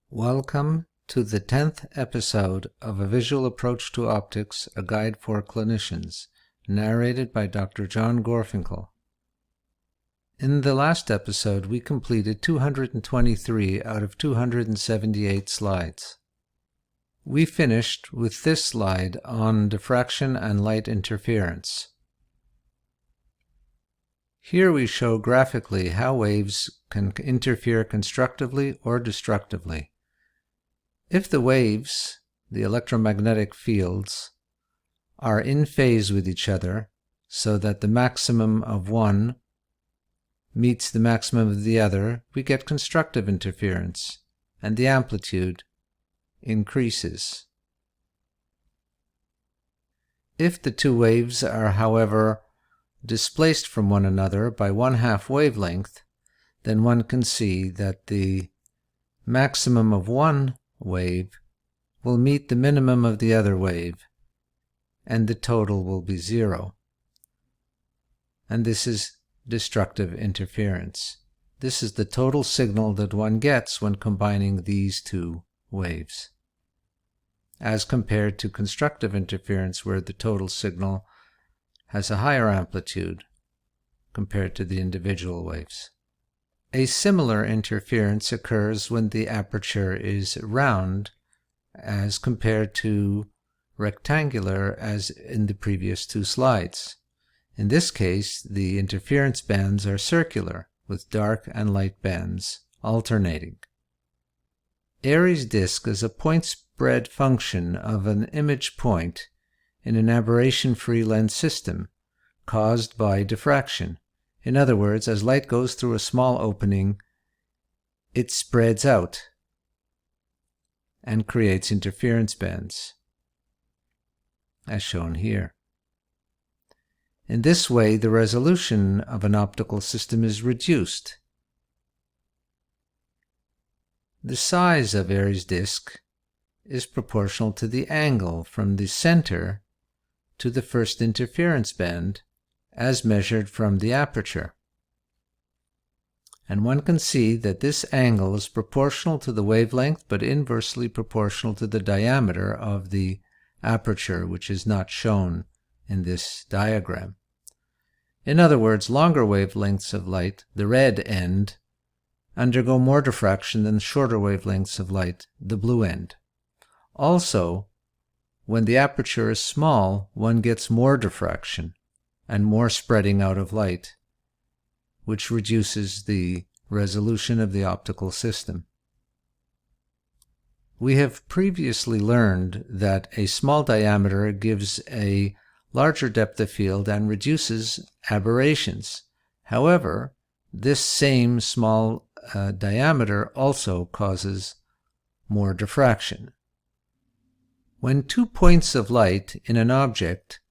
Welcome to the 10th episode of A Visual Approach to Optics, A Guide for Clinicians, narrated by Dr. John Gorfinkel. In the last episode, we completed 223 out of 278 slides. We finished with this slide on diffraction and light interference. Here we show graphically how waves can interfere constructively or destructively. If the waves, the electromagnetic fields, are in phase with each other, so that the maximum of one meets the maximum of the other, we get constructive interference, and the amplitude increases. If the two waves are, however, displaced from one another by 1/2 wavelength, then one can see that the maximum of one wave will meet the minimum of the other wave, and the total will be 0. And this is destructive interference. This is the total signal that one gets when combining these two waves, as compared to constructive interference, where the total signal has a higher amplitude compared to the individual waves. A similar interference occurs when the aperture is round as compared to rectangular as in the previous two slides. In this case, the interference bands are circular, with dark and light bands alternating. Airy's disk is a point spread function of an image point in an aberration-free lens system caused by diffraction. In other words, as light goes through a small opening, it spreads out and creates interference bands, as shown here. In this way, the resolution of an optical system is reduced. The size of Airy's disk is proportional to the angle from the center to the first interference band, as measured from the aperture. And one can see that this angle is proportional to the wavelength, but inversely proportional to the diameter of the aperture, which is not shown in this diagram. In other words, longer wavelengths of light, the red end, undergo more diffraction than shorter wavelengths of light, the blue end. Also, when the aperture is small, one gets more diffraction and more spreading out of light, which reduces the resolution of the optical system. We have previously learned that a small diameter gives a larger depth of field and reduces aberrations. However, this same small diameter also causes more diffraction. When 2 points of light in an object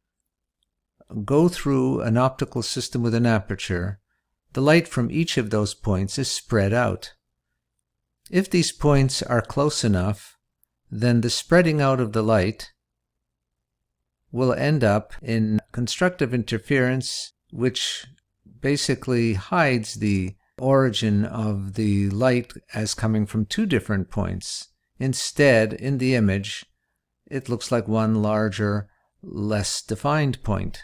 go through an optical system with an aperture, the light from each of those points is spread out. If these points are close enough, then the spreading out of the light will end up in constructive interference, which basically hides the origin of the light as coming from 2 different points. Instead, in the image, it looks like one larger, less defined point.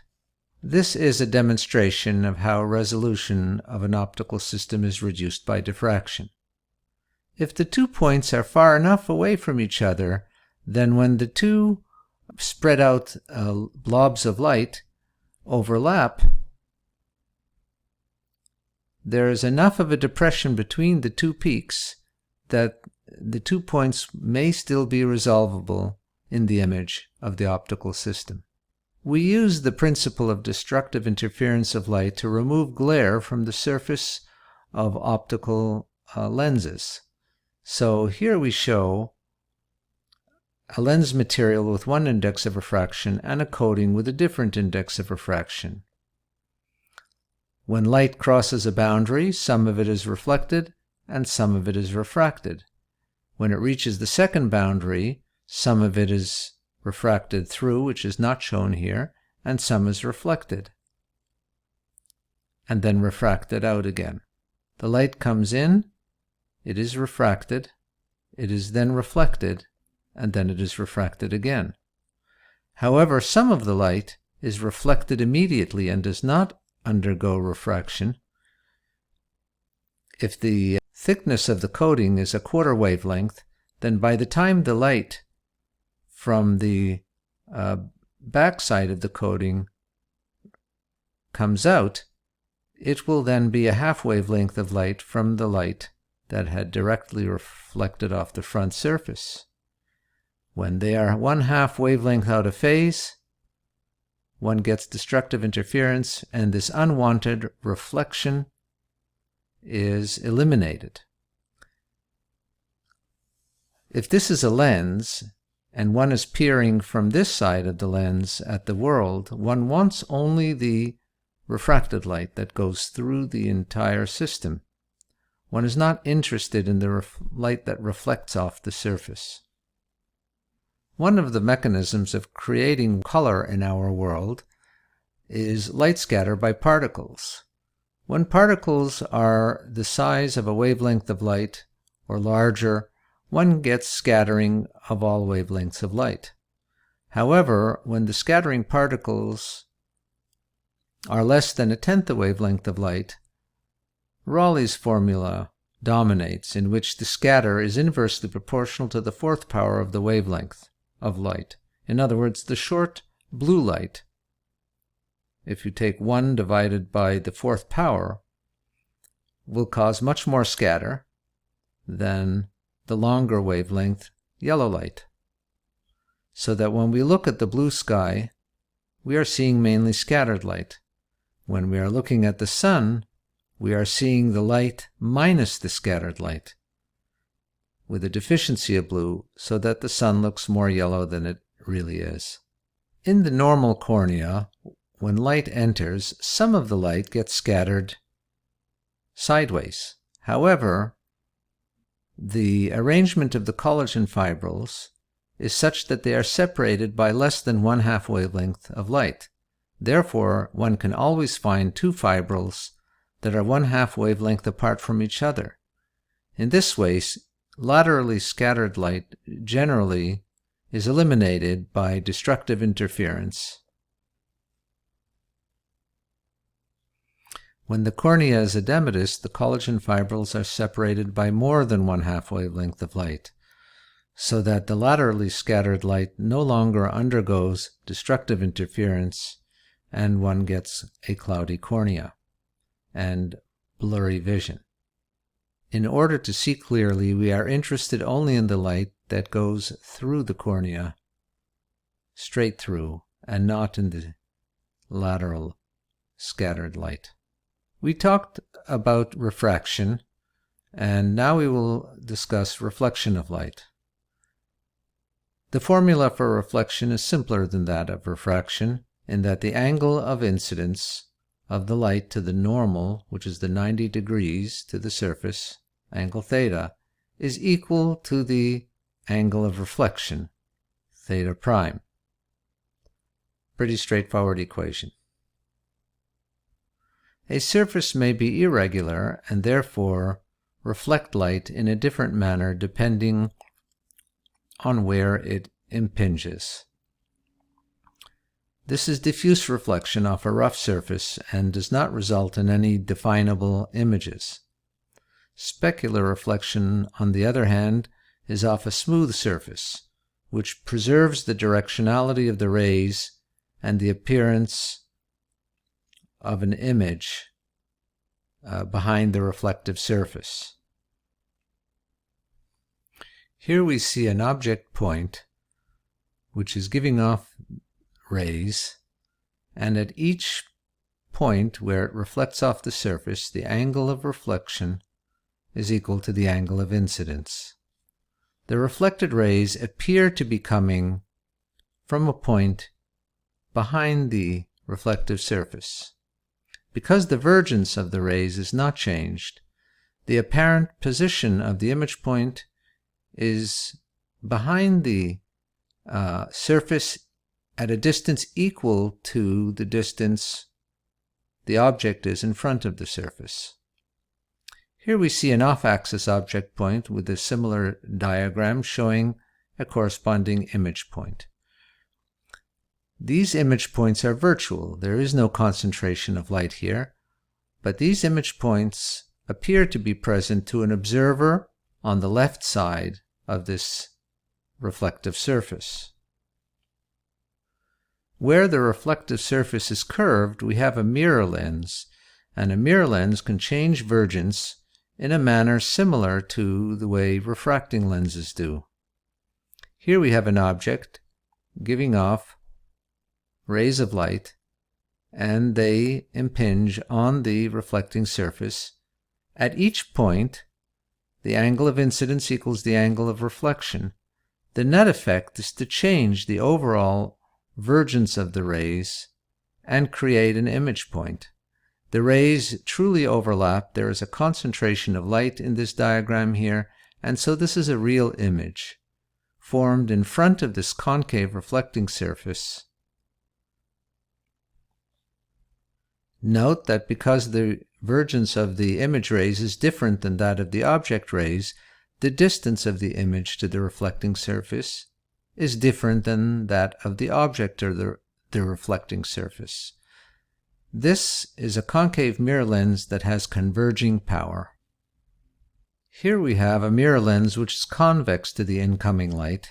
This is a demonstration of how resolution of an optical system is reduced by diffraction. If the 2 points are far enough away from each other, then when the 2 spread out blobs of light overlap, there is enough of a depression between the 2 peaks that the 2 points may still be resolvable in the image of the optical system. We use the principle of destructive interference of light to remove glare from the surface of optical lenses. So here we show a lens material with one index of refraction and a coating with a different index of refraction. When light crosses a boundary, some of it is reflected and some of it is refracted. When it reaches the second boundary, some of it is refracted through, which is not shown here, and some is reflected, and then refracted out again. The light comes in, it is refracted, It is then reflected, and then it is refracted again. However, some of the light is reflected immediately and does not undergo refraction. If the thickness of the coating is a quarter wavelength, then by the time the light from the backside of the coating comes out, it will then be a half wavelength of light from the light that had directly reflected off the front surface. When they are 1/2 wavelength out of phase, one gets destructive interference, and this unwanted reflection is eliminated. If this is a lens, and one is peering from this side of the lens at the world, one wants only the refracted light that goes through the entire system. One is not interested in the light that reflects off the surface. One of the mechanisms of creating color in our world is light scatter by particles. When particles are the size of a wavelength of light or larger, one gets scattering of all wavelengths of light. However, when the scattering particles are less than 1/10 the wavelength of light, Raleigh's formula dominates, in which the scatter is inversely proportional to the 4th power of the wavelength of light. In other words, the short blue light, if you take 1 divided by the 4th power, will cause much more scatter than the longer wavelength yellow light. So that when we look at the blue sky, we are seeing mainly scattered light. When we are looking at the sun, we are seeing the light minus the scattered light, with a deficiency of blue, so that the sun looks more yellow than it really is. In the normal cornea, when light enters, some of the light gets scattered sideways. However, the arrangement of the collagen fibrils is such that they are separated by less than 1/2 wavelength of light. Therefore, one can always find 2 fibrils that are 1/2 wavelength apart from each other. In this way, laterally scattered light generally is eliminated by destructive interference. When the cornea is edematous, the collagen fibrils are separated by more than 1/2 wavelength of light, so that the laterally scattered light no longer undergoes destructive interference, and one gets a cloudy cornea and blurry vision. In order to see clearly, we are interested only in the light that goes through the cornea, straight through, and not in the lateral scattered light. We talked about refraction, and now we will discuss reflection of light. The formula for reflection is simpler than that of refraction, in that the angle of incidence of the light to the normal, which is the 90 degrees to the surface, angle theta, is equal to the angle of reflection, theta prime. Pretty straightforward equation. A surface may be irregular and therefore reflect light in a different manner depending on where it impinges. This is diffuse reflection off a rough surface and does not result in any definable images. Specular reflection, on the other hand, is off a smooth surface, which preserves the directionality of the rays and the appearance of an image behind the reflective surface. Here we see an object point which is giving off rays, and at each point where it reflects off the surface, the angle of reflection is equal to the angle of incidence. The reflected rays appear to be coming from a point behind the reflective surface. Because the divergence of the rays is not changed, the apparent position of the image point is behind the surface at a distance equal to the distance the object is in front of the surface. Here we see an off-axis object point with a similar diagram showing a corresponding image point. These image points are virtual. There is no concentration of light here, but these image points appear to be present to an observer on the left side of this reflective surface. Where the reflective surface is curved, we have a mirror lens, and a mirror lens can change vergence in a manner similar to the way refracting lenses do. Here we have an object giving off rays of light, and they impinge on the reflecting surface. At each point, the angle of incidence equals the angle of reflection. The net effect is to change the overall vergence of the rays and create an image point. The rays truly overlap. There is a concentration of light in this diagram here, and so this is a real image formed in front of this concave reflecting surface. Note that because the vergence of the image rays is different than that of the object rays, the distance of the image to the reflecting surface is different than that of the object or the reflecting surface. This is a concave mirror lens that has converging power. Here we have a mirror lens which is convex to the incoming light,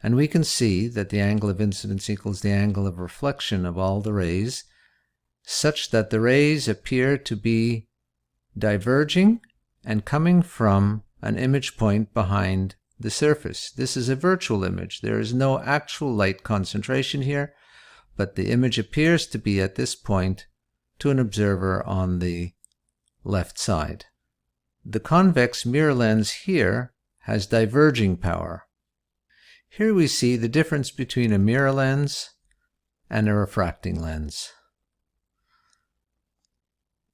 and we can see that the angle of incidence equals the angle of reflection of all the rays, such that the rays appear to be diverging and coming from an image point behind the surface. This is a virtual image. There is no actual light concentration here, but the image appears to be at this point to an observer on the left side. The convex mirror lens here has diverging power. Here we see the difference between a mirror lens and a refracting lens.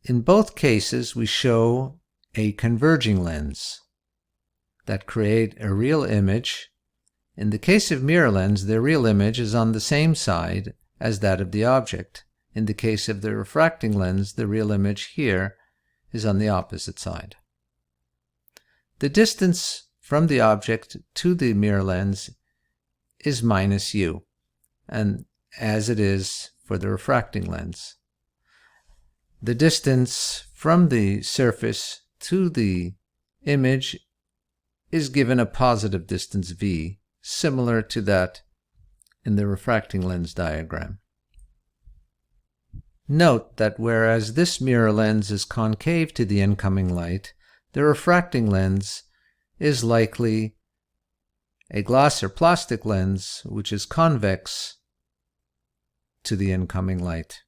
In both cases, we show a converging lens that create a real image. In the case of mirror lens, the real image is on the same side as that of the object. In the case of the refracting lens, the real image here is on the opposite side. The distance from the object to the mirror lens is minus u, and as it is for the refracting lens. The distance from the surface to the image is given a positive distance v, similar to that in the refracting lens diagram. Note that whereas this mirror lens is concave to the incoming light, the refracting lens is likely a glass or plastic lens which is convex to the incoming light,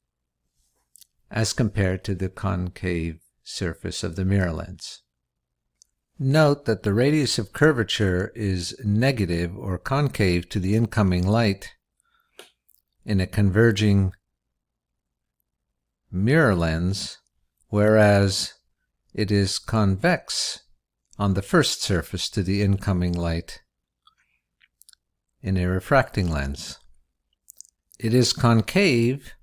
as compared to the concave surface of the mirror lens. Note that the radius of curvature is negative or concave to the incoming light in a converging mirror lens, whereas it is convex on the first surface to the incoming light in a refracting lens. It is concave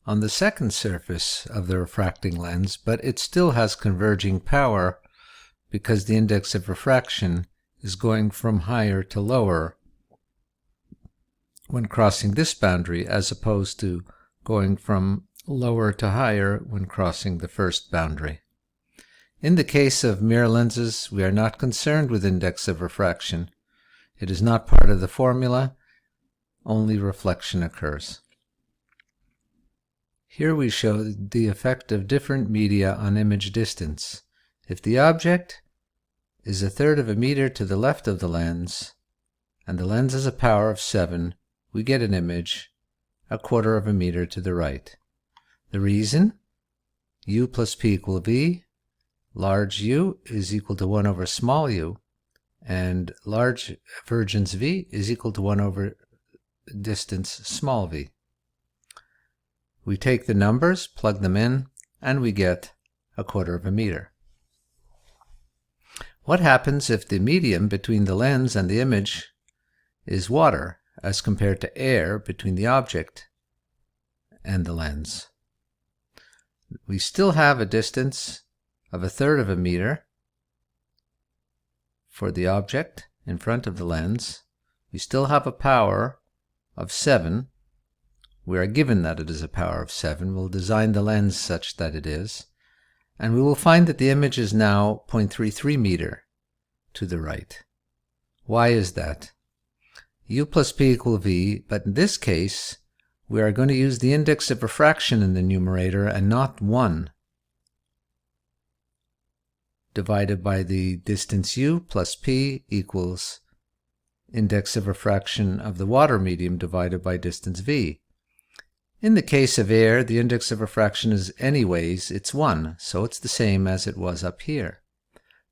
on the second surface of the refracting lens, but it still has converging power because the index of refraction is going from higher to lower when crossing this boundary, as opposed to going from lower to higher when crossing the first boundary. In the case of mirror lenses, we are not concerned with index of refraction. It is not part of the formula. Only reflection occurs. Here we show the effect of different media on image distance. If the object is 1/3 of a meter to the left of the lens, and the lens has a power of 7, we get an image 1/4 of a meter to the right. The reason? U plus P equal V. Large U is equal to 1 over small u, and large vergence V is equal to 1 over distance small v. We take the numbers, plug them in, and we get 1/4 of a meter. What happens if the medium between the lens and the image is water as compared to air between the object and the lens? We still have a distance of 1/3 of a meter for the object in front of the lens, we still have a power of 7. We are given that it is a power of 7. We'll design the lens such that it is. And we will find that the image is now 0.33 meter to the right. Why is that? U plus P equal V, but in this case, we are going to use the index of refraction in the numerator and not 1 divided by the distance U plus P equals index of refraction of the water medium divided by distance V. In the case of air, the index of refraction is anyways, it's 1, so it's the same as it was up here.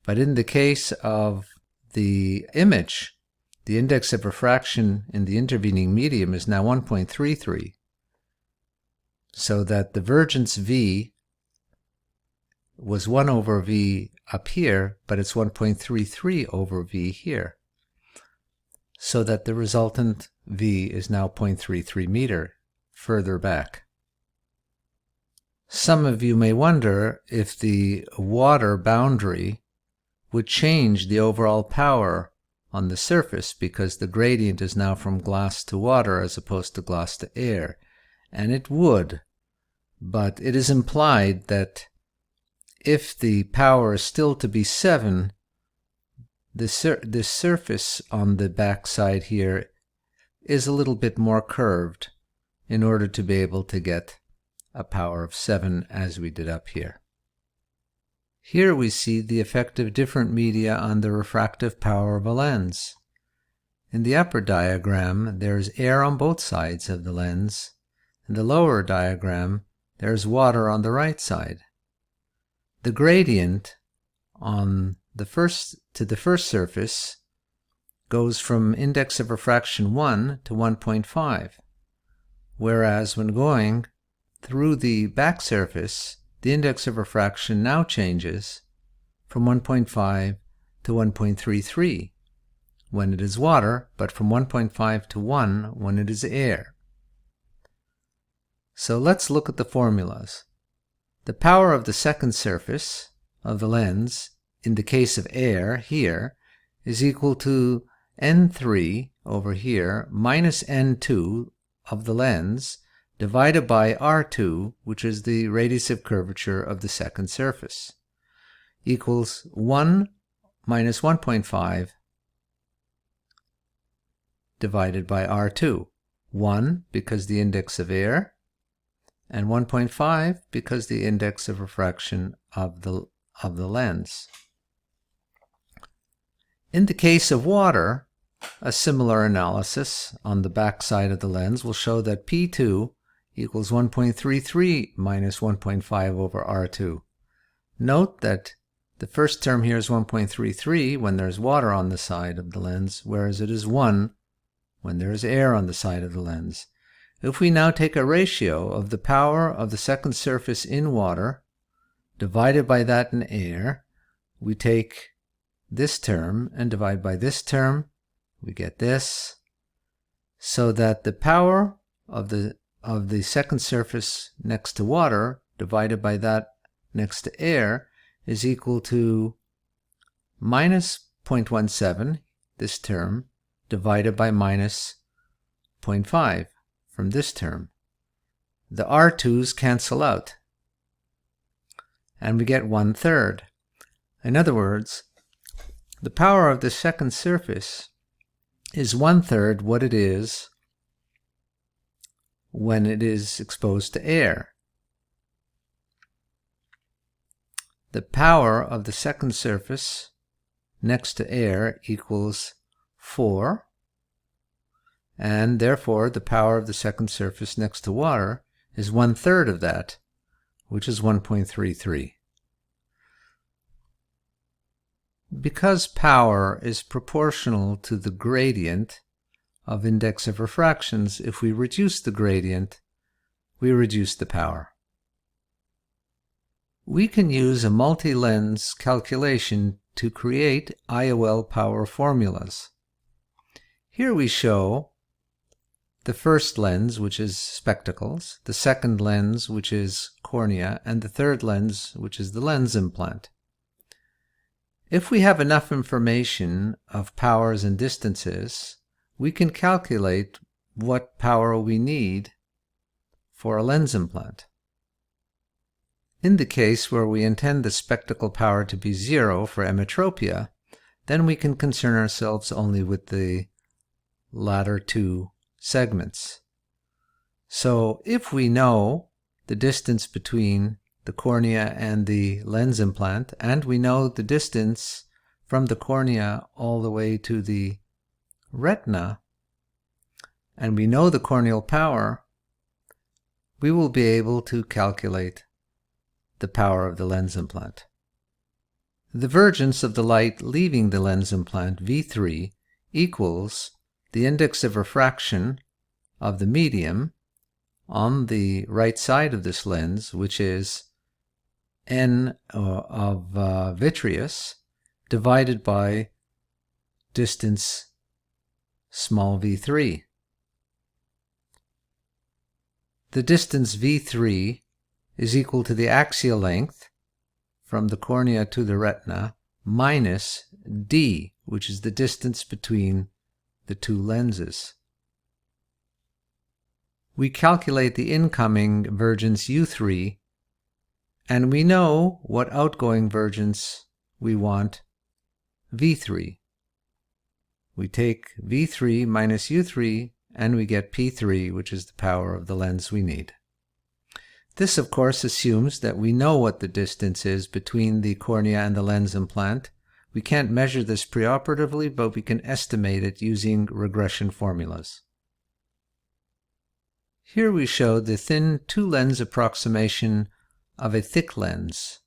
But in the case of the image, the index of refraction in the intervening medium is now 1.33, so that the divergence V was 1 over V up here, but it's 1.33 over V here, so that the resultant V is now 0.33 meter further back. Some of you may wonder if the water boundary would change the overall power on the surface because the gradient is now from glass to water as opposed to glass to air. And it would, but it is implied that if the power is still to be 7, the surface on the back side here is a little bit more curved in order to be able to get a power of 7 as we did up here. Here we see the effect of different media on the refractive power of a lens. In the upper diagram, there is air on both sides of the lens. In the lower diagram, there is water on the right side. The gradient on the first surface goes from index of refraction 1 to 1.5, whereas when going through the back surface, the index of refraction now changes from 1.5 to 1.33 when it is water, but from 1.5 to 1 when it is air. So let's look at the formulas. The power of the second surface of the lens, in the case of air here, is equal to N3 over here minus N2 of the lens divided by R2, which is the radius of curvature of the second surface, equals 1 minus 1.5 divided by R2. 1 because the index of air, and 1.5 because the index of refraction of the lens. In the case of water, a similar analysis on the back side of the lens will show that P2 equals 1.33 minus 1.5 over R2. Note that the first term here is 1.33 when there's water on the side of the lens, whereas it is 1 when there is air on the side of the lens. If we now take a ratio of the power of the second surface in water divided by that in air, we take this term and divide by this term, we get this, so that the power of the second surface next to water divided by that next to air is equal to minus 0.17, this term, divided by minus 0.5 from this term. The R2's cancel out, and we get 1/3. In other words, the power of the second surface is 1/3 what it is when it is exposed to air. The power of the second surface next to air equals 4, and therefore the power of the second surface next to water is 1/3 of that, which is 1.33. Because power is proportional to the gradient of index of refractions, if we reduce the gradient, we reduce the power. We can use a multi-lens calculation to create IOL power formulas. Here we show the first lens, which is spectacles, the second lens, which is cornea, and the third lens, which is the lens implant. If we have enough information of powers and distances, we can calculate what power we need for a lens implant. In the case where we intend the spectacle power to be 0 for emmetropia, then we can concern ourselves only with the latter two segments. So if we know the distance between the cornea and the lens implant, and we know the distance from the cornea all the way to the retina, and we know the corneal power, we will be able to calculate the power of the lens implant. The divergence of the light leaving the lens implant, V3, equals the index of refraction of the medium on the right side of this lens, which is n of vitreous, divided by distance small v3. The distance v3 is equal to the axial length from the cornea to the retina minus d, which is the distance between the two lenses. We calculate the incoming divergence u3, and we know what outgoing divergence we want, v3. We take v3 minus u3 and we get p3, which is the power of the lens we need. This, of course, assumes that we know what the distance is between the cornea and the lens implant. We can't measure this preoperatively, but we can estimate it using regression formulas. Here we show the thin two-lens approximation of a thick lens.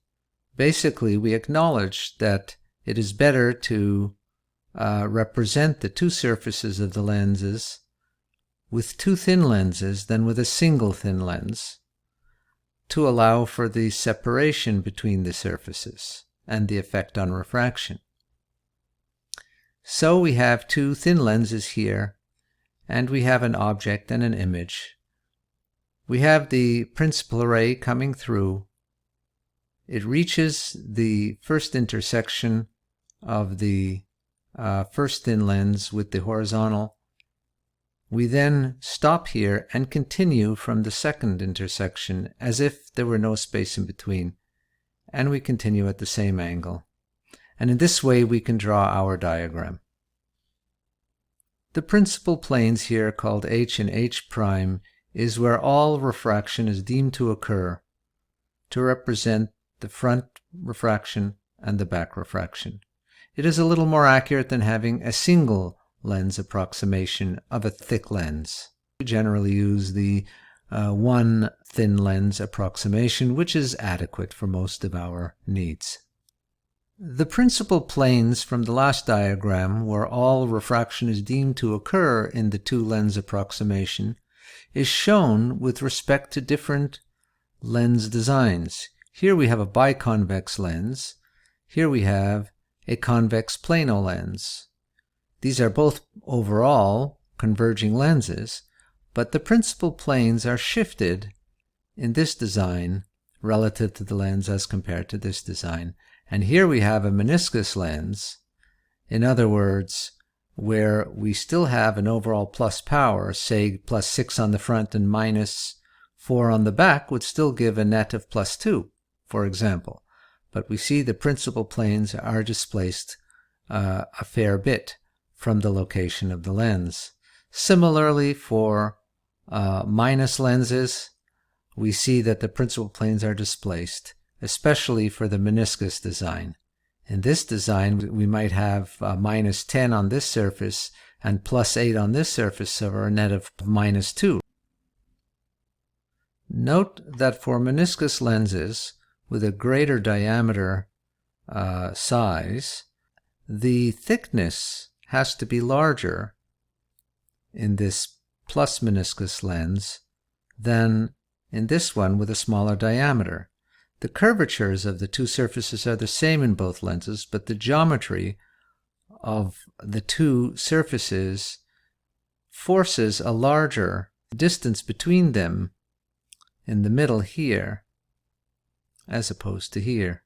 Basically, we acknowledge that it is better to represent the two surfaces of the lenses with two thin lenses than with a single thin lens, to allow for the separation between the surfaces and the effect on refraction. So we have two thin lenses here, and we have an object and an image. We have the principal ray coming through. It reaches the first intersection of the first thin lens with the horizontal. We then stop here and continue from the second intersection as if there were no space in between, and we continue at the same angle. And in this way we can draw our diagram. The principal planes here, called H and H prime, is where all refraction is deemed to occur, to represent the front refraction and the back refraction. It is a little more accurate than having a single lens approximation of a thick lens. We generally use the one thin lens approximation, which is adequate for most of our needs. The principal planes from the last diagram, where all refraction is deemed to occur in the two lens approximation, is shown with respect to different lens designs. Here we have a biconvex lens. Here we have a convex plano lens. These are both overall converging lenses, but the principal planes are shifted in this design relative to the lens as compared to this design. And here we have a meniscus lens, in other words, where we still have an overall plus power, say +6 on the front and -4 on the back would still give a net of +2, for example. But we see the principal planes are displaced a fair bit from the location of the lens. Similarly, for minus lenses, we see that the principal planes are displaced, especially for the meniscus design. In this design, we might have -10 on this surface and +8 on this surface, so a net of -2. Note that for meniscus lenses with a greater diameter size, the thickness has to be larger in this plus meniscus lens than in this one with a smaller diameter. The curvatures of the two surfaces are the same in both lenses, but the geometry of the two surfaces forces a larger distance between them in the middle here as opposed to here.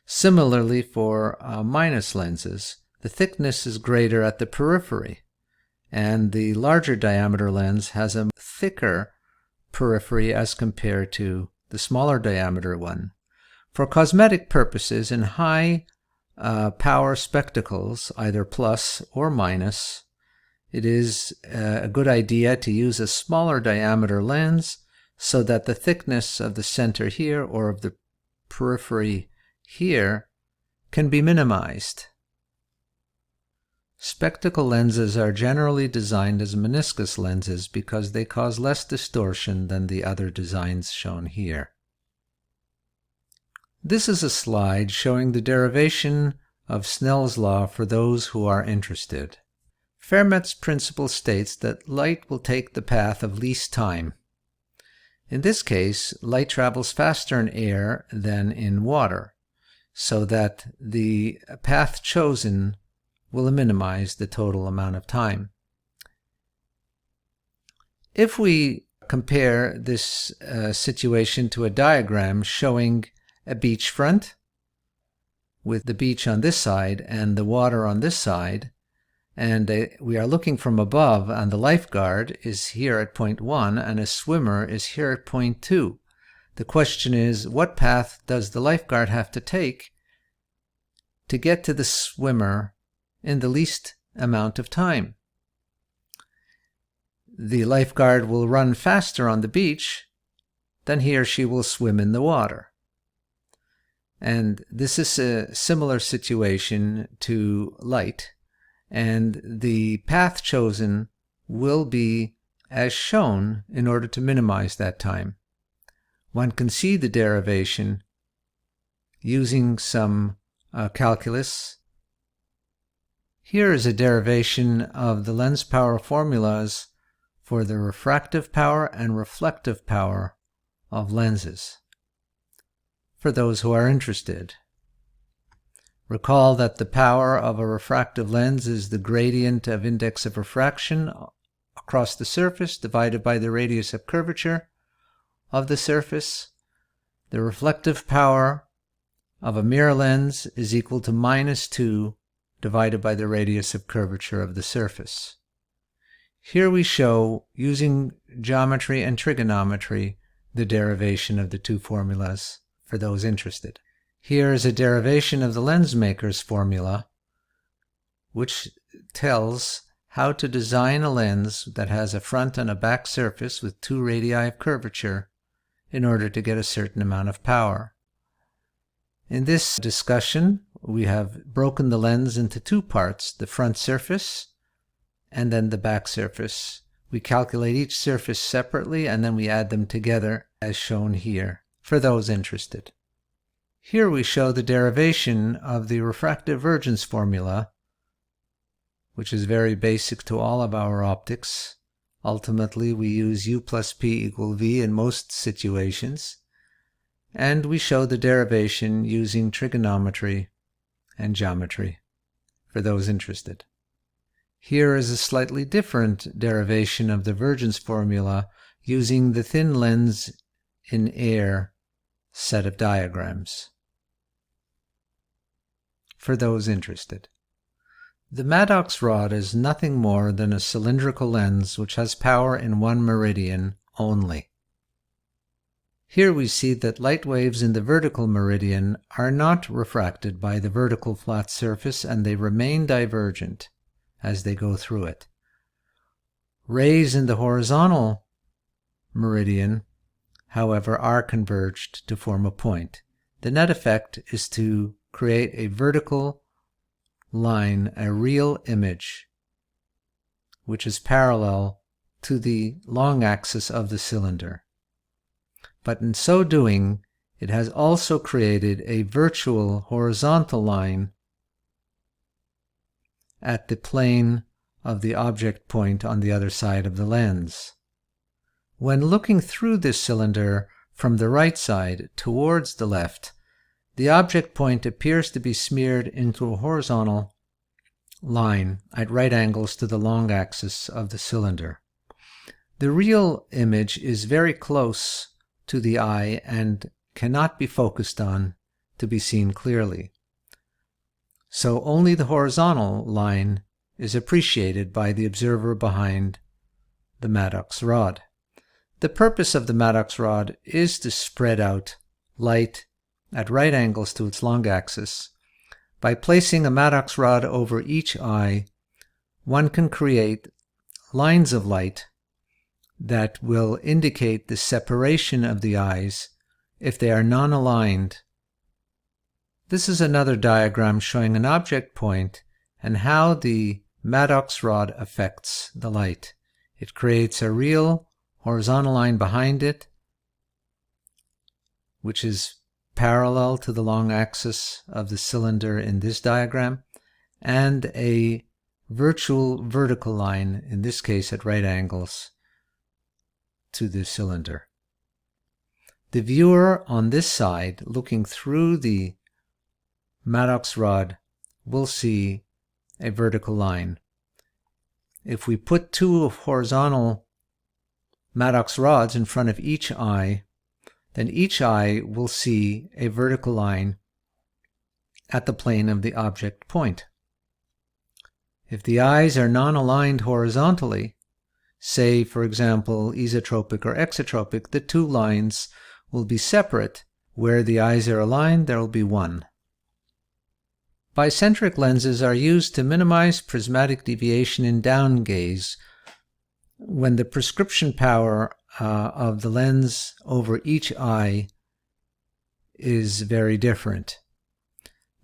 Similarly, for minus lenses, the thickness is greater at the periphery, and the larger diameter lens has a thicker periphery as compared to the smaller diameter one. For cosmetic purposes, in high power spectacles, either plus or minus, it is a good idea to use a smaller diameter lens so that the thickness of the center here or of the periphery here can be minimized. Spectacle lenses are generally designed as meniscus lenses because they cause less distortion than the other designs shown here. This is a slide showing the derivation of Snell's law for those who are interested. Fermat's principle states that light will take the path of least time. In this case, light travels faster in air than in water, so that the path chosen will minimize the total amount of time. If we compare this situation to a diagram showing a beachfront with the beach on this side and the water on this side, and we are looking from above, and the lifeguard is here at point 1 and a swimmer is here at point 2. The question is, what path does the lifeguard have to take to get to the swimmer in the least amount of time? The lifeguard will run faster on the beach than he or she will swim in the water. And this is a similar situation to light, and the path chosen will be as shown in order to minimize that time. One can see the derivation using some calculus. Here is a derivation of the lens power formulas for the refractive power and reflective power of lenses, for those who are interested. Recall that the power of a refractive lens is the gradient of index of refraction across the surface divided by the radius of curvature of the surface. The reflective power of a mirror lens is equal to -2 divided by the radius of curvature of the surface. Here we show, using geometry and trigonometry, the derivation of the two formulas for those interested. Here is a derivation of the lens maker's formula, which tells how to design a lens that has a front and a back surface with 2 radii of curvature in order to get a certain amount of power. In this discussion, we have broken the lens into 2 parts, the front surface and then the back surface. We calculate each surface separately and then we add them together as shown here, for those interested. Here we show the derivation of the refractive divergence formula, which is very basic to all of our optics. Ultimately, we use U plus P equal V in most situations, and we show the derivation using trigonometry and geometry, for those interested. Here is a slightly different derivation of the divergence formula using the thin lens in air set of diagrams, for those interested. The Maddox rod is nothing more than a cylindrical lens which has power in one meridian only. Here we see that light waves in the vertical meridian are not refracted by the vertical flat surface and they remain divergent as they go through it. Rays in the horizontal meridian, however, are converged to form a point. The net effect is to create a vertical line, a real image, which is parallel to the long axis of the cylinder. But in so doing, it has also created a virtual horizontal line at the plane of the object point on the other side of the lens. When looking through this cylinder from the right side towards the left, the object point appears to be smeared into a horizontal line at right angles to the long axis of the cylinder. The real image is very close to the eye and cannot be focused on to be seen clearly. So only the horizontal line is appreciated by the observer behind the Maddox rod. The purpose of the Maddox rod is to spread out light at right angles to its long axis. By placing a Maddox rod over each eye, one can create lines of light that will indicate the separation of the eyes if they are non-aligned. This is another diagram showing an object point and how the Maddox rod affects the light. It creates a real horizontal line behind it, which is parallel to the long axis of the cylinder in this diagram, and a virtual vertical line, in this case at right angles to the cylinder. The viewer on this side, looking through the Maddox rod, will see a vertical line. If we put two horizontal Maddox rods in front of each eye, then each eye will see a vertical line at the plane of the object point. If the eyes are non-aligned horizontally, say for example isotropic or exotropic, the two lines will be separate. Where the eyes are aligned, there will be one. Bicentric lenses are used to minimize prismatic deviation in down gaze when the prescription power of the lens over each eye is very different.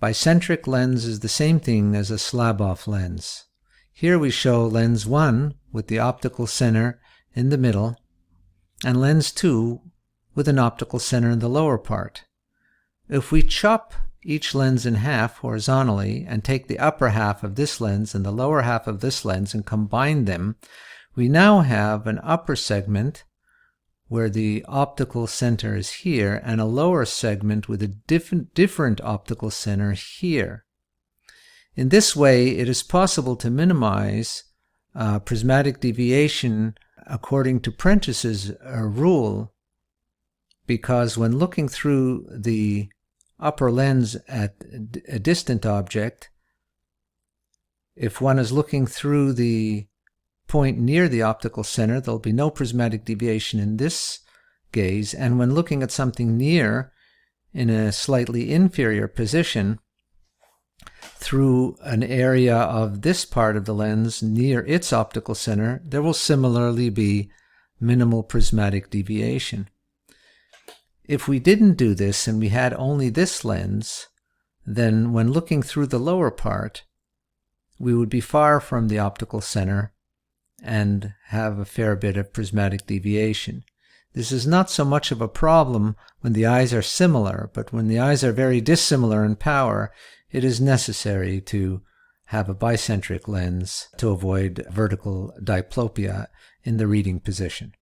Bicentric lens is the same thing as a slab-off lens. Here we show lens 1 with the optical center in the middle and lens 2 with an optical center in the lower part. If we chop each lens in half horizontally and take the upper half of this lens and the lower half of this lens and combine them, we now have an upper segment where the optical center is here and a lower segment with a different optical center here. In this way, it is possible to minimize prismatic deviation according to Prentice's rule, because when looking through the upper lens at a distant object, if one is looking through the point near the optical center, there'll be no prismatic deviation in this gaze, and when looking at something near in a slightly inferior position through an area of this part of the lens near its optical center, there will similarly be minimal prismatic deviation. If we didn't do this and we had only this lens, then when looking through the lower part, we would be far from the optical center and have a fair bit of prismatic deviation. This is not so much of a problem when the eyes are similar, but when the eyes are very dissimilar in power, it is necessary to have a bicentric lens to avoid vertical diplopia in the reading position.